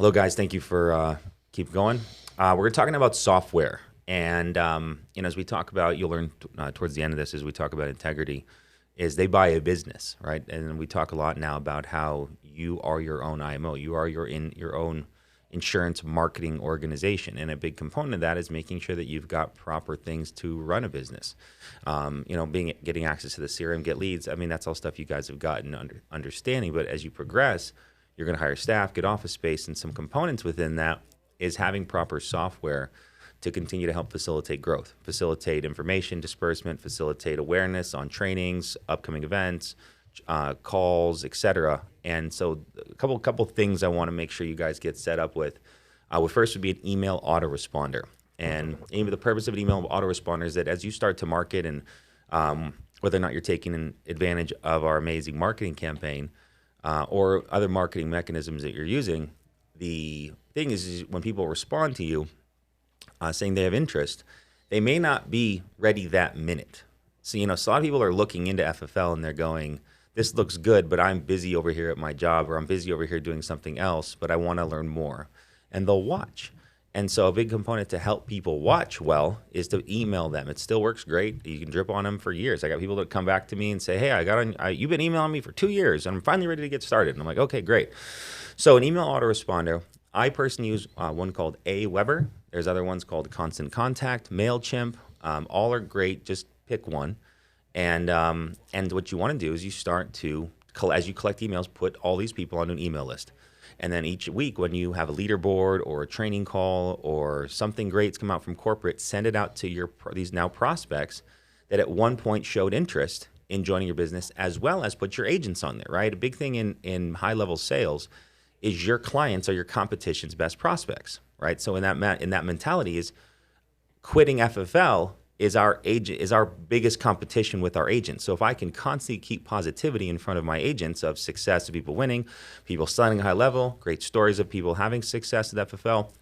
Hello, guys. Thank you for keep going. We're talking about software, and as we talk about, you'll learn towards the end of this as we talk about integrity, is they buy a business, right? And we talk a lot now about how you are your own IMO, you are your own insurance marketing organization, and a big component of that is making sure that you've got proper things to run a business. Getting access to the CRM, get leads. I mean, that's all stuff you guys have gotten understanding. But as you progress, you're going to hire staff, get office space, and some components within that is having proper software to continue to help facilitate growth, facilitate information disbursement, facilitate awareness on trainings, upcoming events, calls, etc. And so a couple things I want to make sure you guys get set up with. First would be an email autoresponder. And the purpose of an email autoresponder is that as you start to market and whether or not you're taking advantage of our amazing marketing campaign, or other marketing mechanisms that you're using, the thing is when people respond to you saying they have interest, they may not be ready that minute. So, so a lot of people are looking into FFL and they're going, this looks good, but I'm busy over here at my job, or I'm busy over here doing something else, but I want to learn more. And they'll watch. And so a big component to help people watch well is to email them. It still works great. You can drip on them for years. I got people that come back to me and say, hey, you've been emailing me for 2 years, and I'm finally ready to get started. And I'm like, okay, great. So an email autoresponder, I personally use one called Aweber. There's other ones called Constant Contact, MailChimp. All are great. Just pick one. And what you want to do is you start to, as you collect emails, put all these people on an email list. And then each week when you have a leaderboard or a training call or something great's come out from corporate, send it out to these now prospects that at one point showed interest in joining your business, as well as put your agents on there, right? A big thing in high-level sales is your clients are your competition's best prospects, right? So in that mentality is quitting FFL is our biggest competition with our agents. So if I can constantly keep positivity in front of my agents of success of people winning, people selling high level, great stories of people having success at FFL,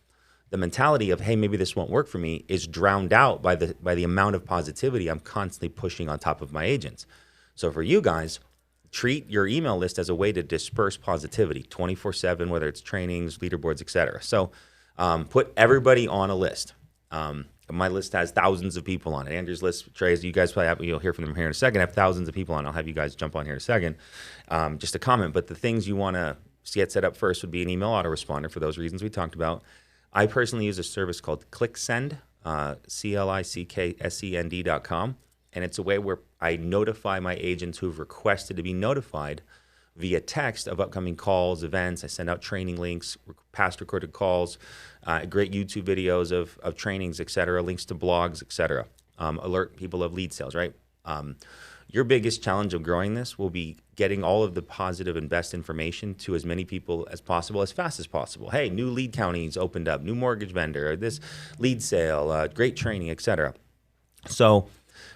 the mentality of, hey, maybe this won't work for me is drowned out by the amount of positivity I'm constantly pushing on top of my agents. So for you guys, treat your email list as a way to disperse positivity 24/7, whether it's trainings, leaderboards, etc. So put everybody on a list. My list has thousands of people on it. Andrew's list, Trey's, you guys probably have, you'll hear from them here in a second, have thousands of people on it. I'll have you guys jump on here in a second. Just a comment, but the things you want to get set up first would be an email autoresponder for those reasons we talked about. I personally use a service called ClickSend, ClickSend.com, and it's a way where I notify my agents who've requested to be notified via text of upcoming calls, events. I send out training links, past recorded calls, great YouTube videos of trainings, etc., links to blogs, etc. Alert people of lead sales, right? Your biggest challenge of growing this will be getting all of the positive and best information to as many people as possible, as fast as possible. Hey, new lead counties opened up, new mortgage vendor, this lead sale, great training, etc. So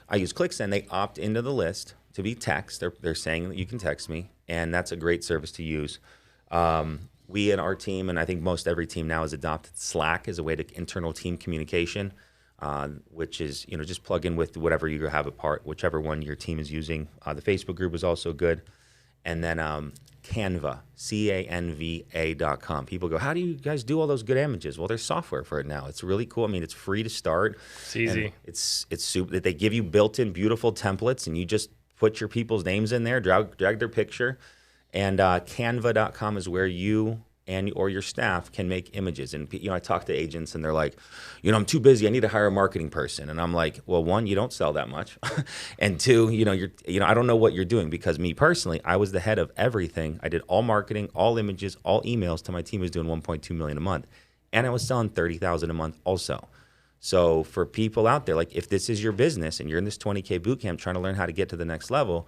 I use ClickSend. They opt into the list to be text. They're saying that you can text me, and that's a great service to use. We in our team, and I think most every team now has adopted Slack as a way to internal team communication, which is, just plug in with whatever you have whichever one your team is using. The Facebook group is also good. And then Canva, Canva.com. People go, how do you guys do all those good images? Well, there's software for it now. It's really cool. I mean, it's free to start. It's easy. And it's super. They give you built-in beautiful templates, and you just put your people's names in there, drag their picture, and Canva.com is where you or your staff can make images. And I talk to agents, and they're like, I'm too busy. I need to hire a marketing person. And I'm like, well, one, you don't sell that much, and two, I don't know what you're doing, because me personally, I was the head of everything. I did all marketing, all images, all emails to my team who's doing 1.2 million a month, and I was selling 30,000 a month also. So for people out there, like if this is your business and you're in this 20K boot camp trying to learn how to get to the next level,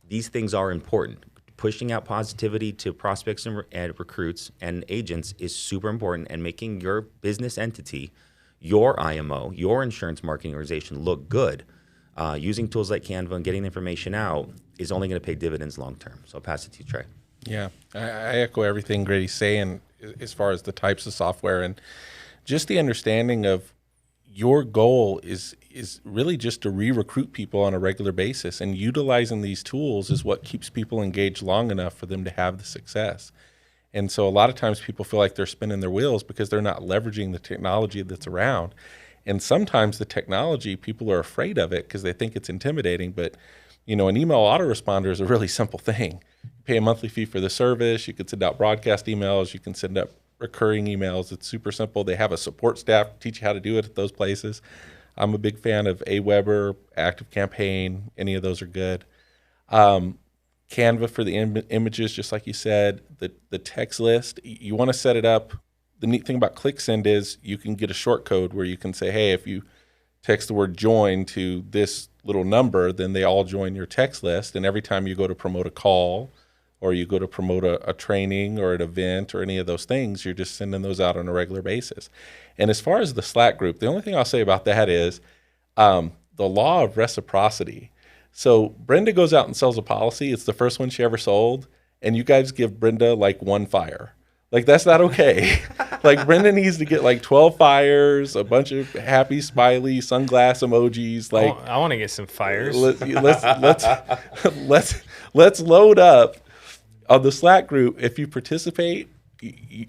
these things are important. Pushing out positivity to prospects and recruits and agents is super important, and making your business entity, your IMO, your insurance marketing organization look good, using tools like Canva and getting information out is only going to pay dividends long term. So I'll pass it to you, Trey. Yeah, I echo everything Grady's saying as far as the types of software, and just the understanding of your goal is really just to re-recruit people on a regular basis, and utilizing these tools is what keeps people engaged long enough for them to have the success. And so a lot of times people feel like they're spinning their wheels because they're not leveraging the technology that's around. And sometimes the technology, people are afraid of it because they think it's intimidating. But, an email autoresponder is a really simple thing. You pay a monthly fee for the service. You can send out broadcast emails. You can send out recurring emails. It's super simple. They have a support staff to teach you how to do it at those places. I'm a big fan of Aweber, ActiveCampaign. Any of those are good. Canva for the images, just like you said. The text list, you want to set it up. The neat thing about ClickSend is you can get a short code where you can say, hey, if you text the word join to this little number, then they all join your text list. And every time you go to promote a call or you go to promote a training or an event or any of those things, you're just sending those out on a regular basis. And as far as the Slack group, the only thing I'll say about that is the law of reciprocity. So Brenda goes out and sells a policy. It's the first one she ever sold. And you guys give Brenda like one fire. Like, that's not okay. Like, Brenda needs to get like 12 fires, a bunch of happy, smiley, sunglass emojis. Like, I want to get some fires. Let's load up on the Slack group. If you participate,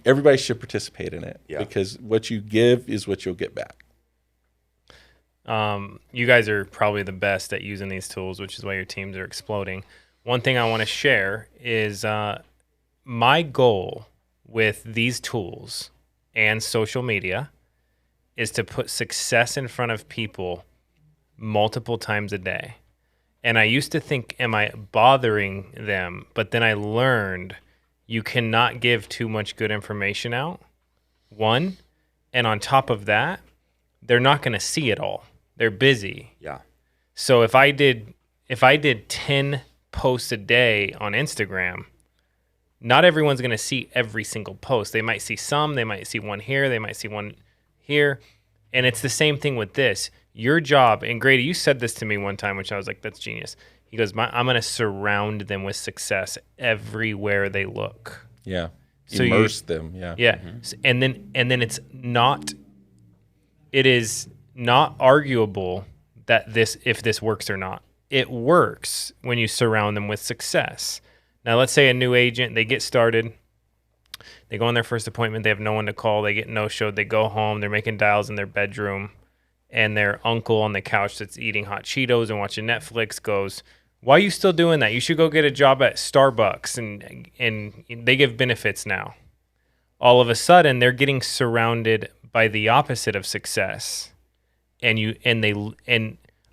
everybody should participate in it because what you give is what you'll get back. You guys are probably the best at using these tools, which is why your teams are exploding. One thing I want to share is my goal with these tools and social media is to put success in front of people multiple times a day. And I used to think, am I bothering them? But then I learned you cannot give too much good information out, one. And on top of that, they're not going to see it all. They're busy. Yeah. So if I did 10 posts a day on Instagram, not everyone's going to see every single post. They might see some, they might see one here, they might see one here. And it's the same thing with this. Your job, and Grady, you said this to me one time, which I was like, that's genius. He goes, I'm going to surround them with success everywhere they look. Yeah. So immerse them. Yeah. Yeah. Mm-hmm. And then it is not arguable that if this works or not. It works when you surround them with success. Now, let's say a new agent, they get started, they go on their first appointment, they have no one to call, they get no-showed, they go home, they're making dials in their bedroom, and their uncle on the couch that's eating hot Cheetos and watching Netflix goes, why are you still doing that? You should go get a job at Starbucks, and they give benefits now. All of a sudden, they're getting surrounded by the opposite of success, and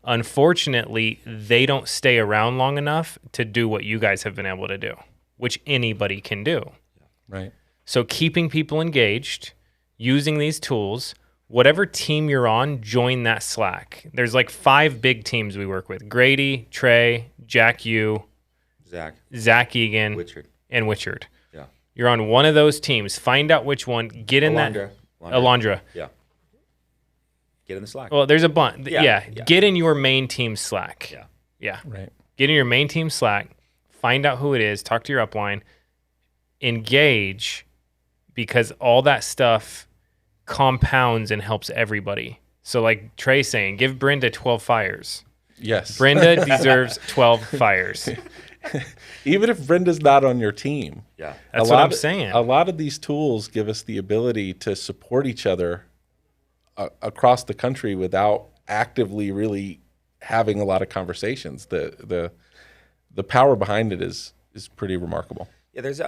unfortunately, they don't stay around long enough to do what you guys have been able to do, which anybody can do. Right. So keeping people engaged, using these tools, whatever team you're on, join that Slack. There's like 5 big teams we work with. Grady, Trey, Jack Yu, Zach Egan, and Wichard. Yeah. You're on one of those teams. Find out which one. Get in Alondra. Yeah. Get in the Slack. Well, there's a bunch. Yeah. Yeah. Get in your main team Slack. Yeah. Yeah. Right. Get in your main team Slack. Find out who it is. Talk to your upline. Engage, because all that stuff compounds and helps everybody. So like Trey's saying, give Brenda 12 fires. Yes. Brenda deserves 12 fires. Even if Brenda's not on your team. Yeah. That's what I'm saying. A lot of these tools give us the ability to support each other across the country without actively really having a lot of conversations. The power behind it is pretty remarkable. Yeah, there's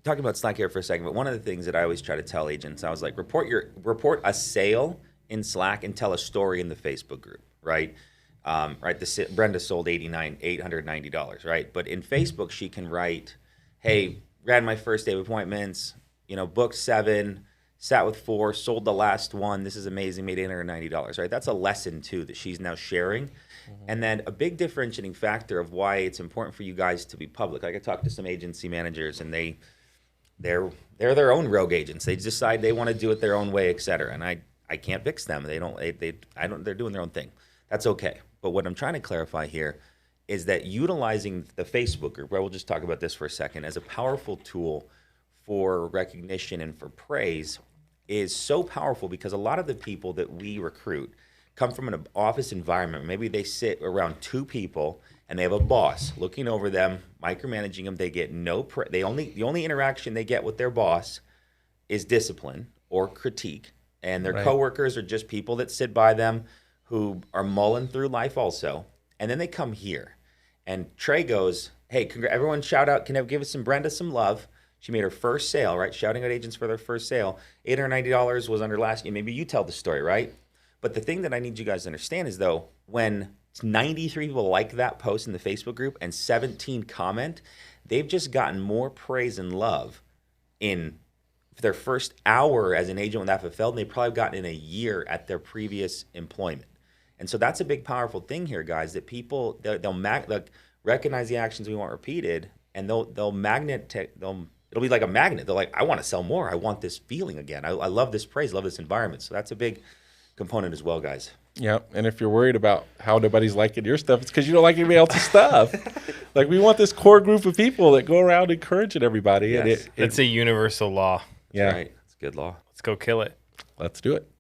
talking about Slack here for a second, but one of the things that I always try to tell agents, I was like, report a sale in Slack and tell a story in the Facebook group, right? Brenda sold $890, right? But in Facebook, she can write, hey, ran my first day of appointments, booked 7, sat with 4, sold the last one. This is amazing, made $890, right? That's a lesson too that she's now sharing. Mm-hmm. And then a big differentiating factor of why it's important for you guys to be public. Like I talked to some agency managers, and they're their own rogue agents. They decide they want to do it their own way, et cetera. And I can't fix them. They're doing their own thing. That's okay. But what I'm trying to clarify here is that utilizing the Facebook group, where we'll just talk about this for a second, as a powerful tool for recognition and for praise is so powerful, because a lot of the people that we recruit come from an office environment. Maybe they sit around 2 people and they have a boss looking over them, micromanaging them. They get the only interaction they get with their boss is discipline or critique. And their coworkers are just people that sit by them who are mulling through life also. And then they come here. And Trey goes, hey, everyone shout out, can I give us Brenda some love? She made her first sale, right? Shouting out agents for their first sale. $890 was on her last year. Maybe you tell the story, right? But the thing that I need you guys to understand is, though, when 93 people like that post in the Facebook group and 17 comment, they've just gotten more praise and love in their first hour as an agent with FFL than they probably gotten in a year at their previous employment. And so that's a big, powerful thing here, guys, that people, they'll recognize the actions we want repeated, and it'll be like a magnet. They're like, I want to sell more. I want this feeling again. I love this praise, love this environment. So that's a big component as well, guys. Yeah, and if you're worried about how nobody's liking your stuff, it's because you don't like anybody else's stuff. Like, we want this core group of people that go around encouraging everybody. Yes. And It's a universal law. yeah, Right. It's good law. Let's go kill it. let's do it.